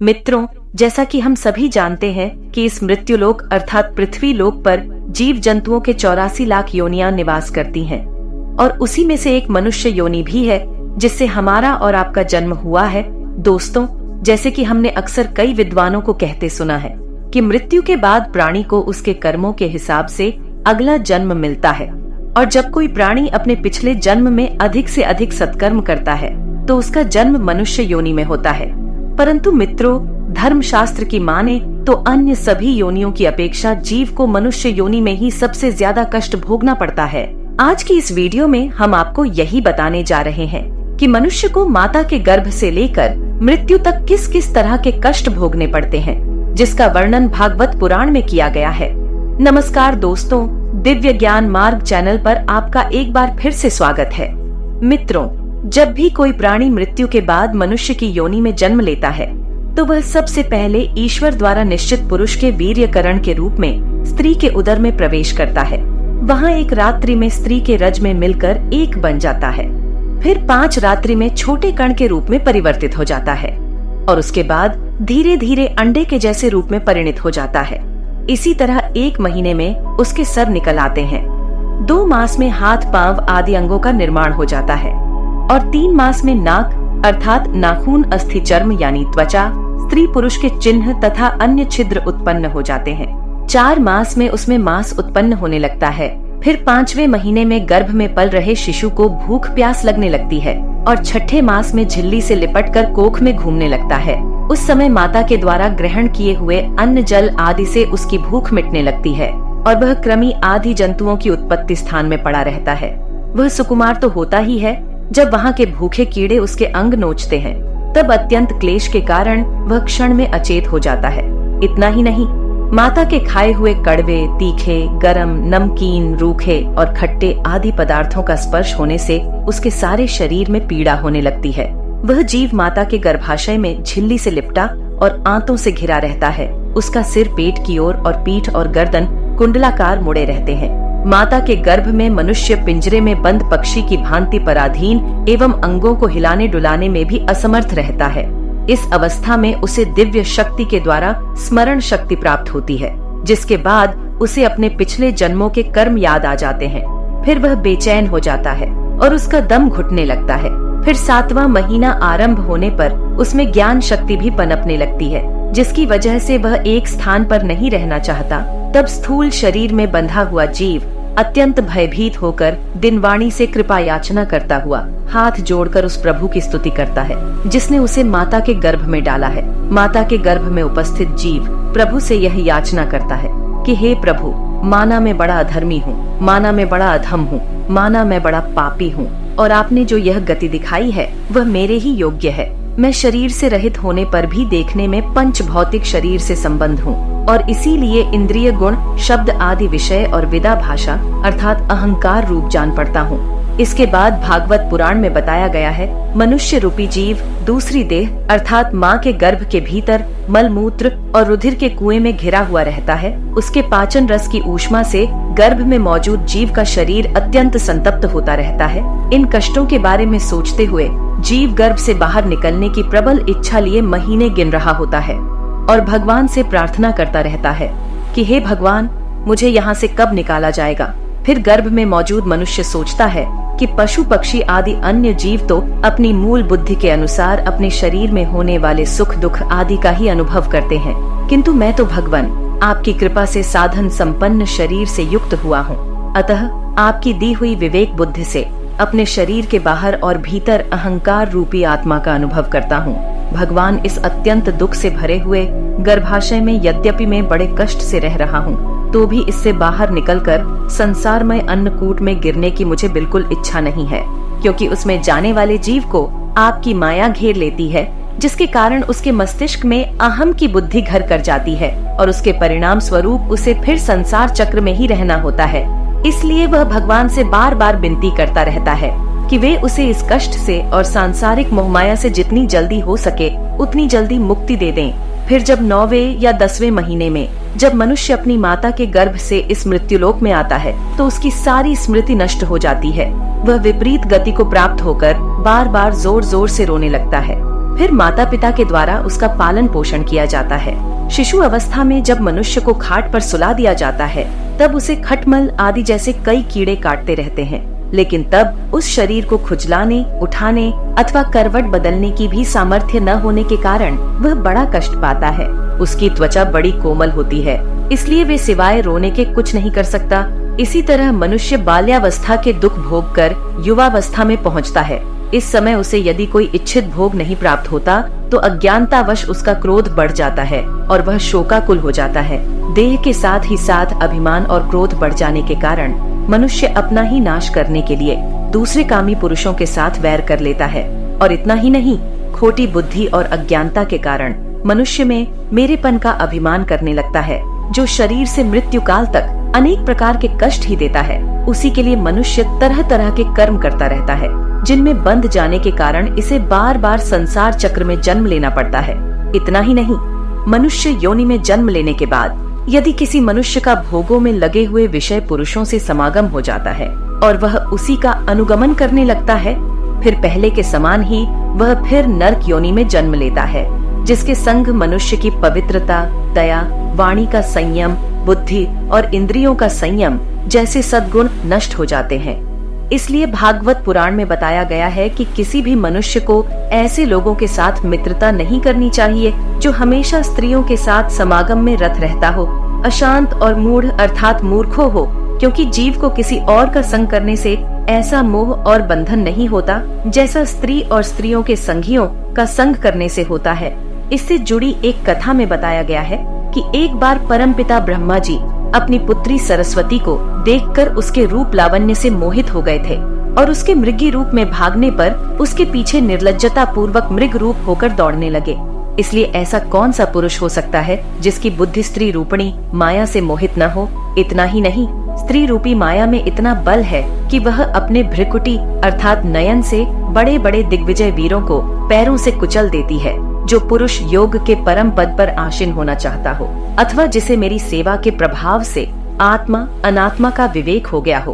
मित्रों, जैसा कि हम सभी जानते हैं कि इस मृत्युलोक अर्थात पृथ्वी लोक पर जीव जंतुओं के 84 लाख योनियां निवास करती हैं और उसी में से एक मनुष्य योनि भी है जिससे हमारा और आपका जन्म हुआ है। दोस्तों, जैसे कि हमने अक्सर कई विद्वानों को कहते सुना है कि मृत्यु के बाद प्राणी को उसके कर्मों के हिसाब से अगला जन्म मिलता है और जब कोई प्राणी अपने पिछले जन्म में अधिक से अधिक सत्कर्म करता है तो उसका जन्म मनुष्य योनि में होता है। परंतु मित्रों, धर्मशास्त्र की माने तो अन्य सभी योनियों की अपेक्षा जीव को मनुष्य योनि में ही सबसे ज्यादा कष्ट भोगना पड़ता है। आज की इस वीडियो में हम आपको यही बताने जा रहे हैं कि मनुष्य को माता के गर्भ से लेकर मृत्यु तक किस किस तरह के कष्ट भोगने पड़ते हैं, जिसका वर्णन भागवत पुराण में किया गया है। नमस्कार दोस्तों, दिव्य ज्ञान मार्ग चैनल पर आपका एक बार फिर से स्वागत है। मित्रों, जब भी कोई प्राणी मृत्यु के बाद मनुष्य की योनि में जन्म लेता है तो वह सबसे पहले ईश्वर द्वारा निश्चित पुरुष के वीर्यकरण के रूप में स्त्री के उदर में प्रवेश करता है। वहाँ एक रात्रि में स्त्री के रज में मिलकर एक बन जाता है, फिर 5 रात्रि में छोटे कण के रूप में परिवर्तित हो जाता है और उसके बाद धीरे धीरे अंडे के जैसे रूप में परिणित हो जाता है। इसी तरह 1 महीने में उसके सर निकल आते हैं, 2 मास में हाथ पांव आदि अंगों का निर्माण हो जाता है और 3 मास में नाक अर्थात नाखून अस्थि चर्म यानी त्वचा, स्त्री पुरुष के चिन्ह तथा अन्य छिद्र उत्पन्न हो जाते हैं। 4 मास में उसमें मांस उत्पन्न होने लगता है। फिर 5वें महीने में गर्भ में पल रहे शिशु को भूख प्यास लगने लगती है और 6ठे मास में झिल्ली से लिपटकर कोख में घूमने लगता है। उस समय माता के द्वारा ग्रहण किए हुए अन्न जल आदि से उसकी भूख मिटने लगती है और वह कृमि आदि जंतुओं की उत्पत्ति स्थान में पड़ा रहता है। वह सुकुमार तो होता ही है, जब वहाँ के भूखे कीड़े उसके अंग नोचते हैं तब अत्यंत क्लेश के कारण वह क्षण में अचेत हो जाता है। इतना ही नहीं, माता के खाए हुए कड़वे, तीखे, गरम, नमकीन, रूखे और खट्टे आदि पदार्थों का स्पर्श होने से उसके सारे शरीर में पीड़ा होने लगती है। वह जीव माता के गर्भाशय में झिल्ली से लिपटा और आंतों से घिरा रहता है। उसका सिर पेट की ओर और पीठ और गर्दन कुंडलाकार मुड़े रहते हैं। माता के गर्भ में मनुष्य पिंजरे में बंद पक्षी की भांति पराधीन एवं अंगों को हिलाने डुलाने में भी असमर्थ रहता है। इस अवस्था में उसे दिव्य शक्ति के द्वारा स्मरण शक्ति प्राप्त होती है, जिसके बाद उसे अपने पिछले जन्मों के कर्म याद आ जाते हैं। फिर वह बेचैन हो जाता है और उसका दम घुटने लगता है। फिर 7वां महीना आरंभ होने पर उसमें ज्ञान शक्ति भी पनपने लगती है, जिसकी वजह से वह एक स्थान पर नहीं रहना चाहता। तब स्थूल शरीर में बंधा हुआ जीव अत्यंत भयभीत होकर दिनवाणी से कृपा याचना करता हुआ हाथ जोड़कर उस प्रभु की स्तुति करता है जिसने उसे माता के गर्भ में डाला है। माता के गर्भ में उपस्थित जीव प्रभु से यह याचना करता है कि हे प्रभु, माना मैं बड़ा अधर्मी हूँ, माना मैं बड़ा अधम हूँ, माना मैं बड़ा पापी हूँ और आपने जो यह गति दिखाई है वह मेरे ही योग्य है। मैं शरीर से रहित होने पर भी देखने में पंच भौतिक शरीर से संबंध हूँ और इसीलिए इंद्रिय गुण, शब्द आदि विषय और विदा भाषा अर्थात अहंकार रूप जान पड़ता हूँ। इसके बाद भागवत पुराण में बताया गया है, मनुष्य रूपी जीव दूसरी देह अर्थात माँ के गर्भ के भीतर मल मूत्र और रुधिर के कुएं में घिरा हुआ रहता है। उसके पाचन रस की ऊष्मा से गर्भ में मौजूद जीव का शरीर अत्यंत संतप्त होता रहता है। इन कष्टों के बारे में सोचते हुए जीव गर्भ से बाहर निकलने की प्रबल इच्छा लिए महीने गिन रहा होता है और भगवान से प्रार्थना करता रहता है कि हे भगवान, मुझे यहाँ से कब निकाला जाएगा। फिर गर्भ में मौजूद मनुष्य सोचता है कि पशु पक्षी आदि अन्य जीव तो अपनी मूल बुद्धि के अनुसार अपने शरीर में होने वाले सुख दुख आदि का ही अनुभव करते हैं, किंतु मैं तो भगवान आपकी कृपा से साधन संपन्न शरीर से युक्त हुआ हूँ। अतः आपकी दी हुई विवेक बुद्धि से अपने शरीर के बाहर और भीतर अहंकार रूपी आत्मा का अनुभव करता हूँ। भगवान, इस अत्यंत दुख से भरे हुए गर्भाशय में यद्यपि मैं बड़े कष्ट से रह रहा हूँ, तो भी इससे बाहर निकलकर संसारमय अन्नकूट में गिरने की मुझे बिल्कुल इच्छा नहीं है, क्योंकि उसमें जाने वाले जीव को आपकी माया घेर लेती है, जिसके कारण उसके मस्तिष्क में अहम की बुद्धि घर कर जाती है और उसके परिणाम स्वरूप उसे फिर संसार चक्र में ही रहना होता है। इसलिए वह भगवान से बार बार विनती करता रहता है कि वे उसे इस कष्ट से और सांसारिक मोहमाया से जितनी जल्दी हो सके उतनी जल्दी मुक्ति दे दें। फिर जब 9वें या 10वें महीने में जब मनुष्य अपनी माता के गर्भ से इस मृत्युलोक में आता है तो उसकी सारी स्मृति नष्ट हो जाती है। वह विपरीत गति को प्राप्त होकर बार बार जोर जोर से रोने लगता है। फिर माता पिता के द्वारा उसका पालन पोषण किया जाता है। शिशु अवस्था में जब मनुष्य को खाट पर सुला दिया जाता है तब उसे खटमल आदि जैसे कई कीड़े काटते रहते हैं, लेकिन तब उस शरीर को खुजलाने, उठाने अथवा करवट बदलने की भी सामर्थ्य न होने के कारण वह बड़ा कष्ट पाता है। उसकी त्वचा बड़ी कोमल होती है, इसलिए वे सिवाय रोने के कुछ नहीं कर सकता। इसी तरह मनुष्य बाल्यावस्था के दुख भोग कर युवावस्था में पहुंचता है। इस समय उसे यदि कोई इच्छित भोग नहीं प्राप्त होता तो अज्ञानतावश उसका क्रोध बढ़ जाता है और वह शोकाकुल हो जाता है। देह के साथ ही साथ अभिमान और क्रोध बढ़ जाने के कारण मनुष्य अपना ही नाश करने के लिए दूसरे कामी पुरुषों के साथ वैर कर लेता है। और इतना ही नहीं, खोटी बुद्धि और अज्ञानता के कारण मनुष्य में मेरेपन का अभिमान करने लगता है, जो शरीर से मृत्यु काल तक अनेक प्रकार के कष्ट ही देता है। उसी के लिए मनुष्य तरह तरह के कर्म करता रहता है, जिनमें बंध जाने के कारण इसे बार बार संसार चक्र में जन्म लेना पड़ता है। इतना ही नहीं, मनुष्य योनि में जन्म लेने के बाद यदि किसी मनुष्य का भोगों में लगे हुए विषय पुरुषों से समागम हो जाता है और वह उसी का अनुगमन करने लगता है, फिर पहले के समान ही वह फिर नरक योनि में जन्म लेता है, जिसके संग मनुष्य की पवित्रता, दया, वाणी का संयम, बुद्धि और इंद्रियों का संयम जैसे सद्गुण नष्ट हो जाते हैं। इसलिए भागवत पुराण में बताया गया है कि किसी भी मनुष्य को ऐसे लोगों के साथ मित्रता नहीं करनी चाहिए जो हमेशा स्त्रियों के साथ समागम में रत रहता हो, अशांत और मूढ़ अर्थात मूर्खो हो, क्योंकि जीव को किसी और का संग करने से ऐसा मोह और बंधन नहीं होता जैसा स्त्री और स्त्रियों के संगियों का संग करने से होता है। इससे जुड़ी एक कथा में बताया गया है कि एक बार परमपिता ब्रह्मा जी अपनी पुत्री सरस्वती को देखकर उसके रूप लावण्य से मोहित हो गए थे और उसके मृगी रूप में भागने पर उसके पीछे निर्लज्जता पूर्वक मृग रूप होकर दौड़ने लगे। इसलिए ऐसा कौन सा पुरुष हो सकता है जिसकी बुद्धि स्त्री रूपणी माया से मोहित न हो। इतना ही नहीं, स्त्री रूपी माया में इतना बल है कि वह अपने भ्रिकुटी अर्थात नयन से बड़े बड़े दिग्विजय वीरों को पैरों से कुचल देती है। जो पुरुष योग के परम पद पर आसीन होना चाहता हो अथवा जिसे मेरी सेवा के प्रभाव से आत्मा अनात्मा का विवेक हो गया हो,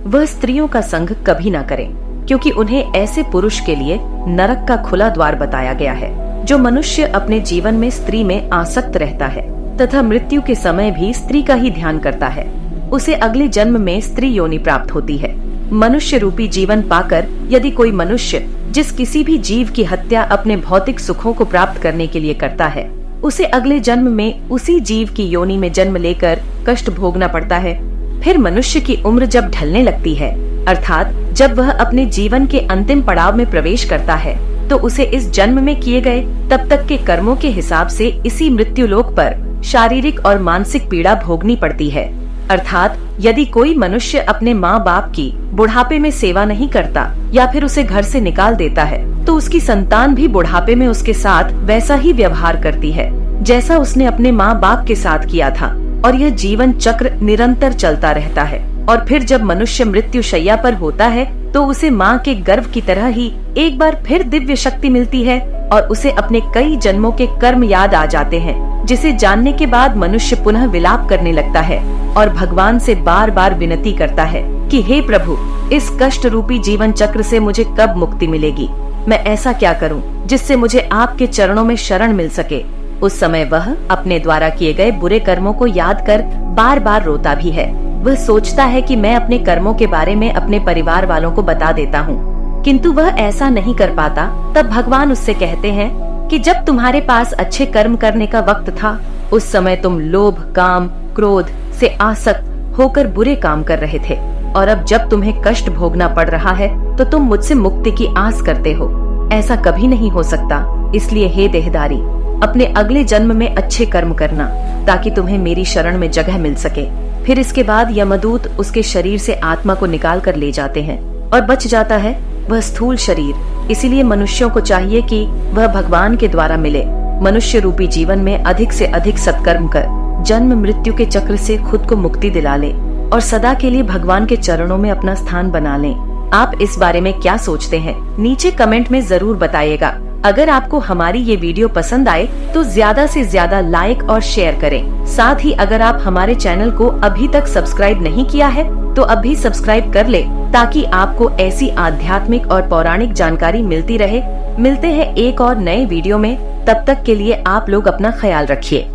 वह स्त्रियों का संग कभी न करे, क्योंकि उन्हें ऐसे पुरुष के लिए नरक का खुला द्वार बताया गया है। जो मनुष्य अपने जीवन में स्त्री में आसक्त रहता है तथा मृत्यु के समय भी स्त्री का ही ध्यान करता है, उसे अगले जन्म में स्त्री योनि प्राप्त होती है। मनुष्य रूपी जीवन पाकर यदि कोई मनुष्य जिस किसी भी जीव की हत्या अपने भौतिक सुखों को प्राप्त करने के लिए करता है, उसे अगले जन्म में उसी जीव की योनि में जन्म लेकर कष्ट भोगना पड़ता है। फिर मनुष्य की उम्र जब ढलने लगती है, अर्थात जब वह अपने जीवन के अंतिम पड़ाव में प्रवेश करता है, तो उसे इस जन्म में किए गए तब तक के कर्मों के हिसाब से इसी मृत्युलोक पर शारीरिक और मानसिक पीड़ा भोगनी पड़ती है। अर्थात यदि कोई मनुष्य अपने माँ बाप की बुढ़ापे में सेवा नहीं करता या फिर उसे घर से निकाल देता है, तो उसकी संतान भी बुढ़ापे में उसके साथ वैसा ही व्यवहार करती है जैसा उसने अपने माँ बाप के साथ किया था, और यह जीवन चक्र निरंतर चलता रहता है। और फिर जब मनुष्य मृत्यु शैया पर होता है तो उसे माँ के गर्भ की तरह ही एक बार फिर दिव्य शक्ति मिलती है और उसे अपने कई जन्मों के कर्म याद आ जाते हैं, जिसे जानने के बाद मनुष्य पुनः विलाप करने लगता है और भगवान से बार बार विनती करता है कि हे प्रभु, इस कष्ट रूपी जीवन चक्र से मुझे कब मुक्ति मिलेगी? मैं ऐसा क्या करूं जिससे मुझे आपके चरणों में शरण मिल सके? उस समय वह अपने द्वारा किए गए बुरे कर्मों को याद कर बार बार रोता भी है। वह सोचता है कि मैं अपने कर्मों के बारे में अपने परिवार वालों को बता देता हूँ, किंतु वह ऐसा नहीं कर पाता। तब भगवान उससे कहते हैं कि जब तुम्हारे पास अच्छे कर्म करने का वक्त था, उस समय तुम लोभ, काम, क्रोध से आसक्त होकर बुरे काम कर रहे थे, और अब जब तुम्हें कष्ट भोगना पड़ रहा है तो तुम मुझसे मुक्ति की आस करते हो। ऐसा कभी नहीं हो सकता। इसलिए हे देहधारी, अपने अगले जन्म में अच्छे कर्म करना ताकि तुम्हें मेरी शरण में जगह मिल सके। फिर इसके बाद यमदूत उसके शरीर से आत्मा को निकाल कर ले जाते हैं और बच जाता है वह स्थूल शरीर। इसीलिए मनुष्यों को चाहिए कि वह भगवान के द्वारा मिले मनुष्य रूपी जीवन में अधिक से अधिक सत्कर्म कर जन्म मृत्यु के चक्र से खुद को मुक्ति दिला ले और सदा के लिए भगवान के चरणों में अपना स्थान बना लें। आप इस बारे में क्या सोचते हैं? नीचे कमेंट में जरूर बताइएगा। अगर आपको हमारी ये वीडियो पसंद आए तो ज्यादा से ज्यादा लाइक और शेयर करें। साथ ही अगर आप हमारे चैनल को अभी तक सब्सक्राइब नहीं किया है तो अभी सब्सक्राइब कर ले, ताकि आपको ऐसी आध्यात्मिक और पौराणिक जानकारी मिलती रहे मिलते हैं एक और नए वीडियो में, तब तक के लिए आप लोग अपना ख्याल रखिए।